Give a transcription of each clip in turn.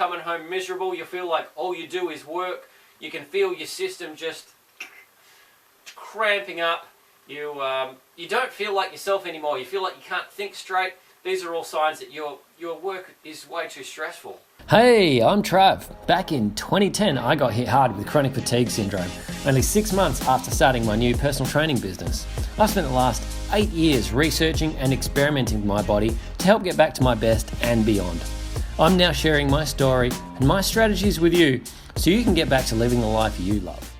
coming home miserable, you feel like all you do is work, you can feel your system just cramping up, you don't feel like yourself anymore, you feel like you can't think straight. These are all signs that your work is way too stressful. Hey, I'm Trav. Back in 2010, I got hit hard with chronic fatigue syndrome, only 6 months after starting my new personal training business. I've spent the last 8 years researching and experimenting with my body to help get back to my best and beyond. I'm now sharing my story and my strategies with you so you can get back to living the life you love.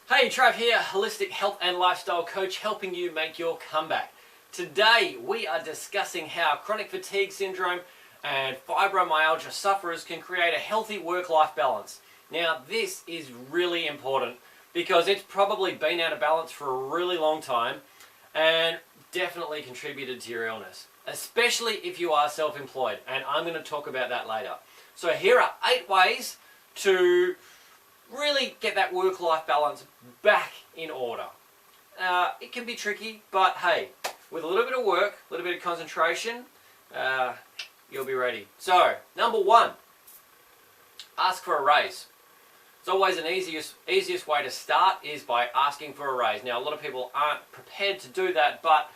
Hey, Trav here, holistic health and lifestyle coach, helping you make your comeback. Today we are discussing how chronic fatigue syndrome and fibromyalgia sufferers can create a healthy work-life balance. Now this is really important because it's probably been out of balance for a really long time and definitely contributed to your illness, especially if you are self-employed, and I'm going to talk about that later. So here are 8 ways to really get that work-life balance back in order. It can be tricky, but hey, with a little bit of work, a little bit of concentration, you'll be ready. So, number 1, ask for a raise. It's always an easiest way to start is by asking for a raise. Now, a lot of people aren't prepared to do that, but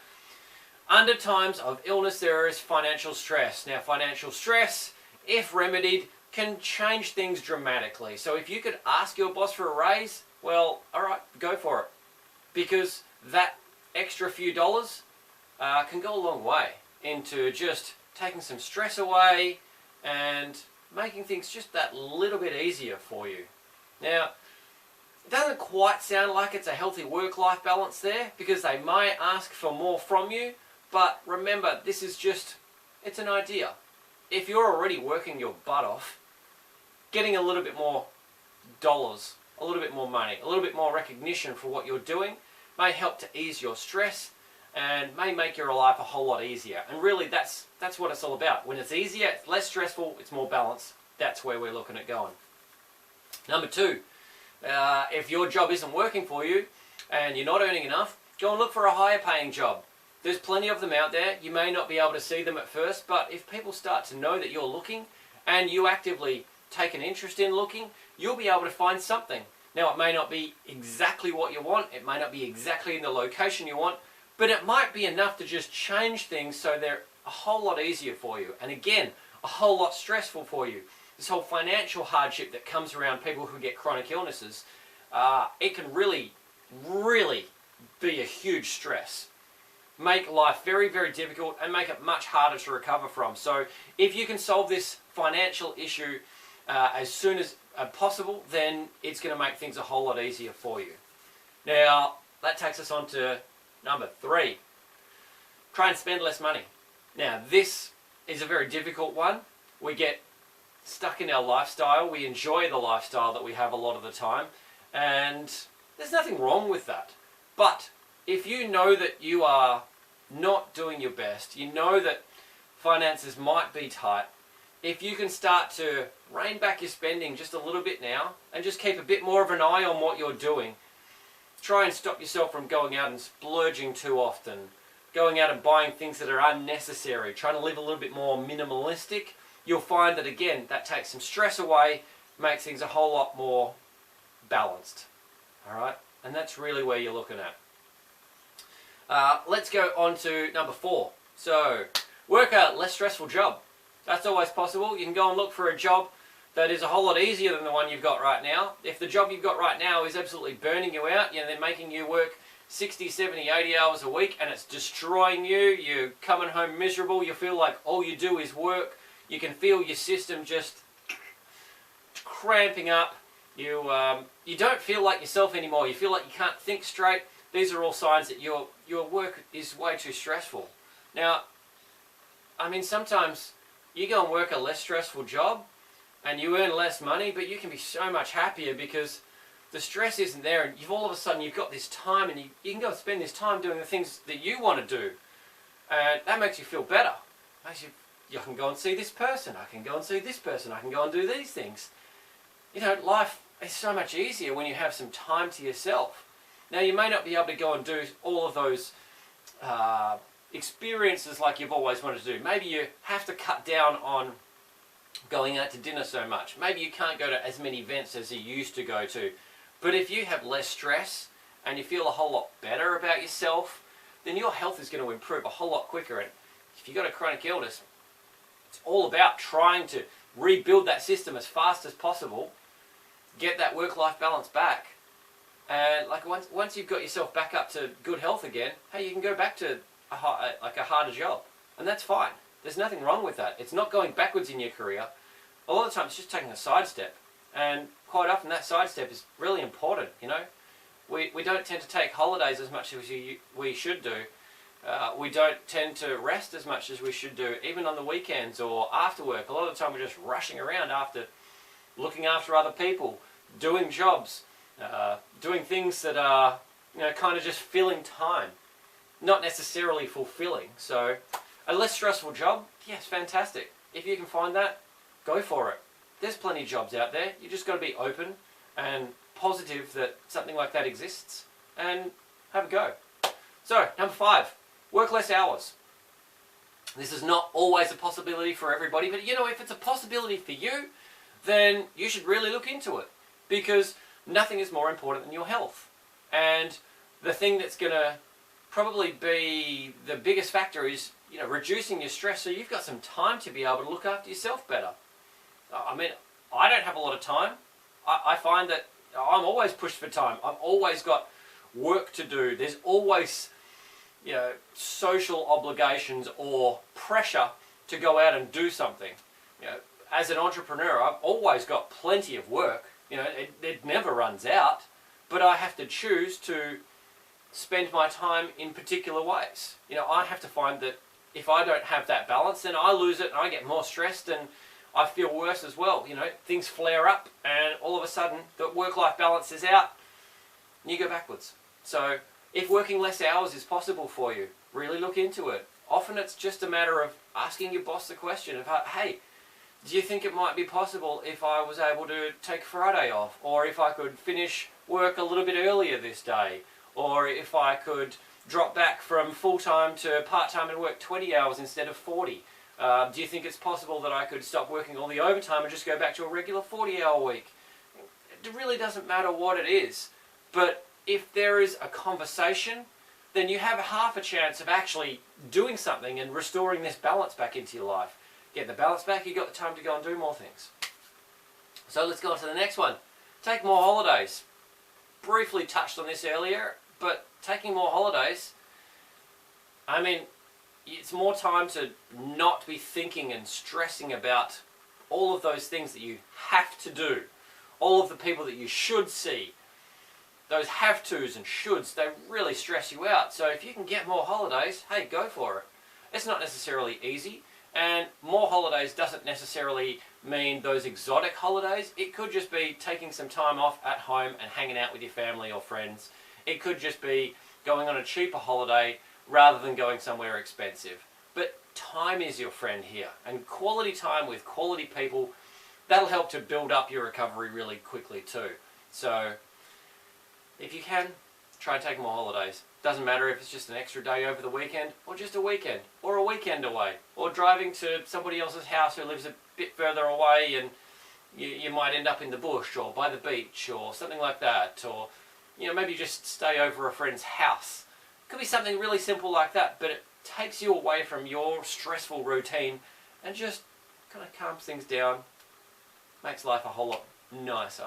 under times of illness, there is financial stress. Now, financial stress, if remedied, can change things dramatically. So if you could ask your boss for a raise, well, alright, go for it. Because that extra few dollars can go a long way into just taking some stress away and making things just that little bit easier for you. Now, it doesn't quite sound like it's a healthy work-life balance there because they might ask for more from you, but remember, this is just, it's an idea. If you're already working your butt off, getting a little bit more dollars, a little bit more money, a little bit more recognition for what you're doing may help to ease your stress and may make your life a whole lot easier. And really that's what it's all about. When it's easier, it's less stressful, it's more balanced. That's where we're looking at going. Number 2, if your job isn't working for you and you're not earning enough, go and look for a higher paying job. There's plenty of them out there. You may not be able to see them at first, but if people start to know that you're looking and you actively take an interest in looking, you'll be able to find something. Now, it may not be exactly what you want, it may not be exactly in the location you want, but it might be enough to just change things so they're a whole lot easier for you. And again, a whole lot stressful for you. This whole financial hardship that comes around people who get chronic illnesses, it can really, really be a huge stress. Make life very, very difficult and make it much harder to recover from. So if you can solve this financial issue as soon as possible, then it's going to make things a whole lot easier for you. Now, that takes us on to number 3. Try and spend less money. Now, this is a very difficult one. We get stuck in our lifestyle. We enjoy the lifestyle that we have a lot of the time, and there's nothing wrong with that. But if you know that you are not doing your best, you know that finances might be tight, if you can start to rein back your spending just a little bit now and just keep a bit more of an eye on what you're doing, try and stop yourself from going out and splurging too often, going out and buying things that are unnecessary, trying to live a little bit more minimalistic, you'll find that again, that takes some stress away, makes things a whole lot more balanced. Alright? And that's really where you're looking at. Let's go on to number 4. So, work a less stressful job. That's always possible. You can go and look for a job that is a whole lot easier than the one you've got right now. If the job you've got right now is absolutely burning you out, they're making you work 60, 70, 80 hours a week and it's destroying you, you're coming home miserable, you feel like all you do is work, you can feel your system just cramping up, you don't feel like yourself anymore, you feel like you can't think straight. These are all signs that your work is way too stressful. Now, I mean, sometimes you go and work a less stressful job and you earn less money, but you can be so much happier because the stress isn't there, and all of a sudden you've got this time and you can go and spend this time doing the things that you want to do, and that makes you feel better. You can go and see this person, I can go and see this person, I can go and do these things. Life is so much easier when you have some time to yourself. Now, you may not be able to go and do all of those experiences like you've always wanted to do. Maybe you have to cut down on going out to dinner so much. Maybe you can't go to as many events as you used to go to. But if you have less stress and you feel a whole lot better about yourself, then your health is going to improve a whole lot quicker. And if you've got a chronic illness, it's all about trying to rebuild that system as fast as possible, get that work-life balance back. And like once you've got yourself back up to good health again, hey, you can go back to a harder job. And that's fine. There's nothing wrong with that. It's not going backwards in your career. A lot of the time it's just taking a sidestep. And quite often that sidestep is really important, you know. We don't tend to take holidays as much as we should do. We don't tend to rest as much as we should do, even on the weekends or after work. A lot of the time we're just rushing around after looking after other people, doing jobs, doing things that are, you know, kind of just filling time, not necessarily fulfilling. So a less stressful job, yes, fantastic. If you can find that, go for it. There's plenty of jobs out there. You just got to be open and positive that something like that exists and have a go. So, number 5, work less hours. This is not always a possibility for everybody, but you know, if it's a possibility for you, then you should really look into it, because nothing is more important than your health. And the thing that's going to probably be the biggest factor is, you know, reducing your stress so you've got some time to be able to look after yourself better. I mean, I don't have a lot of time. I find that I'm always pushed for time. I've always got work to do. There's always, you know, social obligations or pressure to go out and do something. You know, as an entrepreneur, I've always got plenty of work. You know, it never runs out, but I have to choose to spend my time in particular ways. You know, I have to find that if I don't have that balance, then I lose it and I get more stressed and I feel worse as well. You know, things flare up and all of a sudden the work-life balance is out and you go backwards. So if working less hours is possible for you, really look into it. Often it's just a matter of asking your boss the question of, hey, do you think it might be possible if I was able to take Friday off, or if I could finish work a little bit earlier this day, or if I could drop back from full-time to part-time and work 20 hours instead of 40? Do you think it's possible that I could stop working all the overtime and just go back to a regular 40-hour week? It really doesn't matter what it is, but if there is a conversation, then you have half a chance of actually doing something and restoring this balance back into your life. Get the balance back, you've got the time to go and do more things. So let's go on to the next one. Take more holidays. Briefly touched on this earlier, but taking more holidays, I mean, it's more time to not be thinking and stressing about all of those things that you have to do, all of the people that you should see. Those have-tos and shoulds, they really stress you out. So if you can get more holidays, hey, go for it. It's not necessarily easy, and more holidays doesn't necessarily mean those exotic holidays. It could just be taking some time off at home and hanging out with your family or friends. It could just be going on a cheaper holiday rather than going somewhere expensive. But time is your friend here, and quality time with quality people, that'll help to build up your recovery really quickly too. So if you can, try and take more holidays. Doesn't matter if it's just an extra day over the weekend, or just a weekend away, or driving to somebody else's house who lives a bit further away, and you might end up in the bush or by the beach or something like that, or you know, maybe just stay over a friend's house. It could be something really simple like that, but it takes you away from your stressful routine and just kind of calms things down, makes life a whole lot nicer.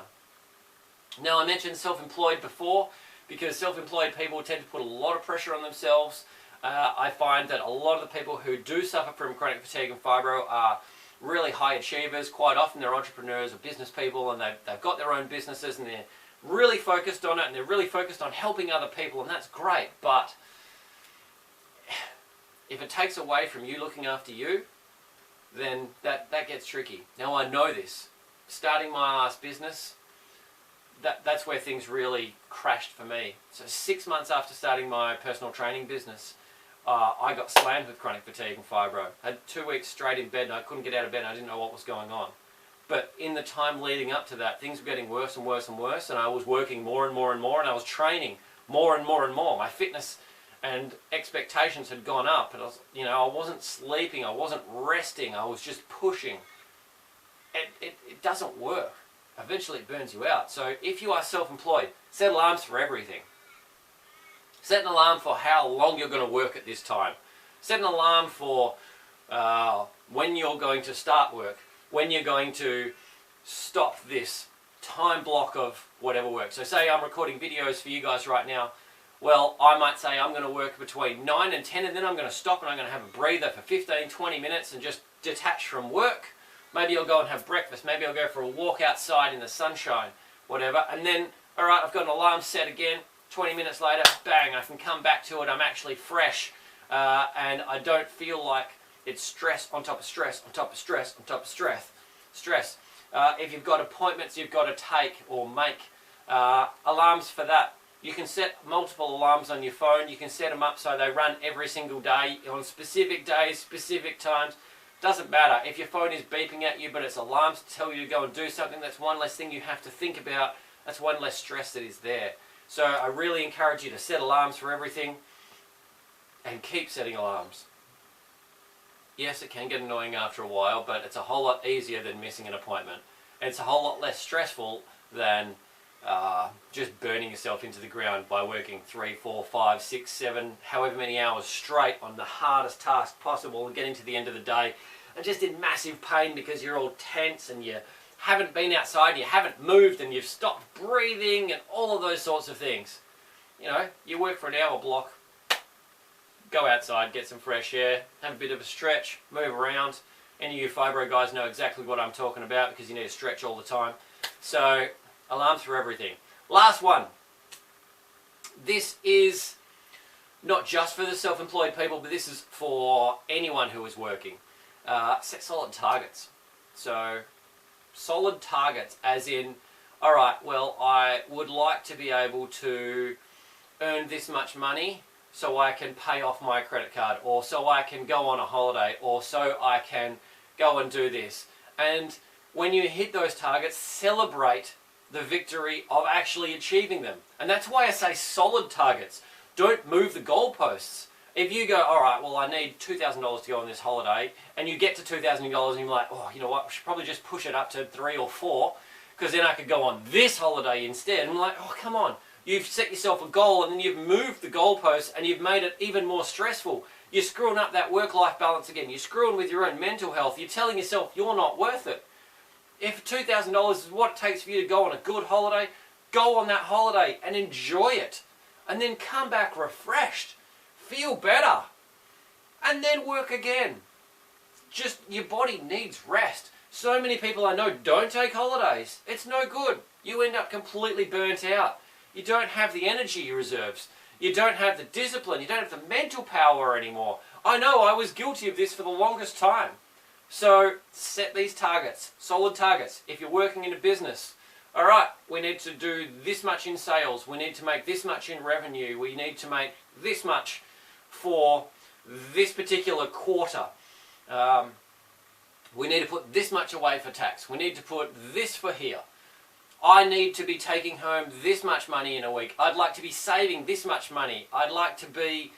Now, I mentioned self-employed before, because self-employed people tend to put a lot of pressure on themselves. I find that a lot of the people who do suffer from chronic fatigue and fibro are really high achievers. Quite often they're entrepreneurs or business people, and they've got their own businesses, and they're really focused on it, and they're really focused on helping other people, and that's great. But if it takes away from you looking after you, then that gets tricky. Now, I know this. Starting my last business, that's where things really crashed for me. So 6 months after starting my personal training business, I got slammed with chronic fatigue and fibro. I had 2 weeks straight in bed and I couldn't get out of bed and I didn't know what was going on. But in the time leading up to that, things were getting worse and worse and worse, and I was working more and more and more, and I was training more and more and more. My fitness and expectations had gone up, and I wasn't sleeping, I wasn't resting, I was just pushing. it doesn't work. Eventually it burns you out. So if you are self-employed, set alarms for everything. Set an alarm for how long you're going to work at this time. Set an alarm for when you're going to start work, when you're going to stop this time block of whatever work. So say I'm recording videos for you guys right now. Well, I might say I'm going to work between 9 and 10 and then I'm going to stop and I'm going to have a breather for 15, 20 minutes and just detach from work. Maybe I'll go and have breakfast. Maybe I'll go for a walk outside in the sunshine, whatever. And then, all right, I've got an alarm set again. 20 minutes later, bang, I can come back to it. I'm actually fresh and I don't feel like it's stress on top of stress on top of stress on top of stress. If you've got appointments you've got to take or make, alarms for that. You can set multiple alarms on your phone. You can set them up so they run every single day on specific days, specific times. Doesn't matter. If your phone is beeping at you but it's alarms to tell you to go and do something, that's one less thing you have to think about. That's one less stress that is there. So I really encourage you to set alarms for everything and keep setting alarms. Yes, it can get annoying after a while, but it's a whole lot easier than missing an appointment. And it's a whole lot less stressful than just burning yourself into the ground by working 3, 4, 5, 6, 7, however many hours straight on the hardest task possible and getting to the end of the day and just in massive pain because you're all tense and you haven't been outside, you haven't moved and you've stopped breathing and all of those sorts of things. You know, you work for an hour block, go outside, get some fresh air, have a bit of a stretch, move around. Any of you fibro guys know exactly what I'm talking about because you need to stretch all the time. So, alarms for everything. Last one. This is not just for the self-employed people, but this is for anyone who is working. Set solid targets. So, solid targets as in, alright, well, I would like to be able to earn this much money so I can pay off my credit card, or so I can go on a holiday, or so I can go and do this. And when you hit those targets, celebrate the victory of actually achieving them. And that's why I say solid targets. Don't move the goalposts. If you go, alright, well I need $2,000 to go on this holiday, and you get to $2,000 and you're like, oh, you know what, I should probably just push it up to 3 or 4, because then I could go on this holiday instead. And I'm like, oh, come on. You've set yourself a goal and then you've moved the goalposts and you've made it even more stressful. You're screwing up that work-life balance again. You're screwing with your own mental health. You're telling yourself you're not worth it. If $2,000 is what it takes for you to go on a good holiday, go on that holiday and enjoy it. And then come back refreshed. Feel better. And then work again. Just, your body needs rest. So many people I know don't take holidays. It's no good. You end up completely burnt out. You don't have the energy reserves. You don't have the discipline. You don't have the mental power anymore. I know I was guilty of this for the longest time. So set these targets, solid targets. If you're working in a business, alright, we need to do this much in sales. We need to make this much in revenue. We need to make this much for this particular quarter. We need to put this much away for tax. We need to put this for here. I need to be taking home this much money in a week. I'd like to be saving this much money. I'd like to be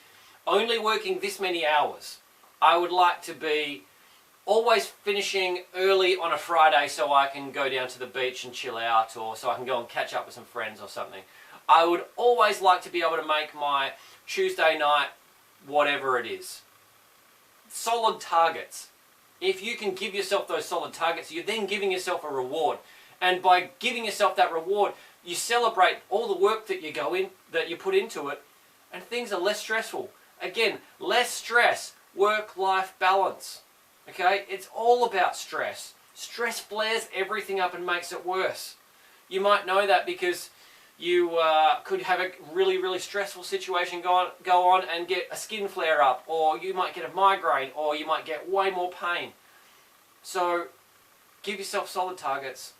only working this many hours. I would like to be always finishing early on a Friday so I can go down to the beach and chill out, or so I can go and catch up with some friends or something. I would always like to be able to make my Tuesday night whatever it is. Solid targets. If you can give yourself those solid targets, you're then giving yourself a reward. And by giving yourself that reward, you celebrate all the work that you put into it, and things are less stressful. Again, less stress, work-life balance. Okay, it's all about stress. Stress flares everything up and makes it worse. You might know that because you could have a really, really stressful situation go on and get a skin flare up, or you might get a migraine, or you might get way more pain. So give yourself solid targets.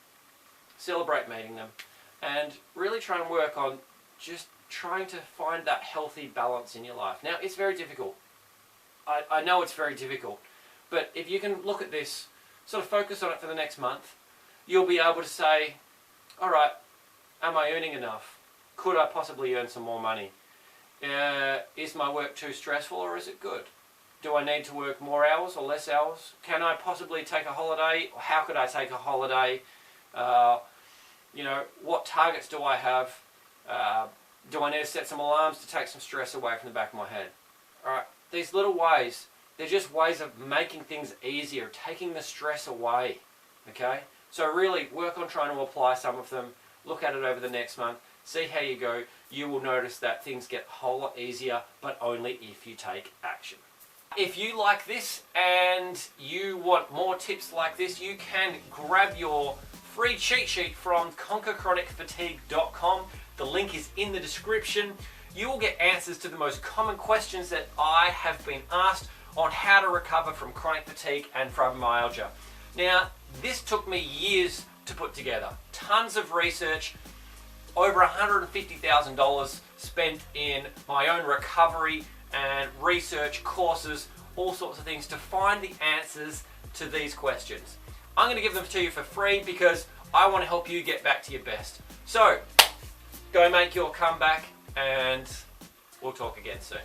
Celebrate meeting them, and really try and work on just trying to find that healthy balance in your life. Now, it's very difficult. I know it's very difficult, but if you can look at this, sort of focus on it for the next month, you'll be able to say, alright, am I earning enough? Could I possibly earn some more money? Is my work too stressful, or is it good? Do I need to work more hours or less hours? Can I possibly take a holiday? Or how could I take a holiday? What targets do I have? Do I need to set some alarms to take some stress away from the back of my head? Alright, these little ways, they're just ways of making things easier, taking the stress away. Okay? So really work on trying to apply some of them. Look at it over the next month. See how you go. You will notice that things get a whole lot easier, but only if you take action. If you like this and you want more tips like this, you can grab your free cheat sheet from conquerchronicfatigue.com. The link is in the description. You will get answers to the most common questions that I have been asked on how to recover from chronic fatigue and fibromyalgia. Now, this took me years to put together. Tons of research, over $150,000 spent in my own recovery and research courses, all sorts of things to find the answers to these questions. I'm going to give them to you for free because I want to help you get back to your best. So, go make your comeback and we'll talk again soon.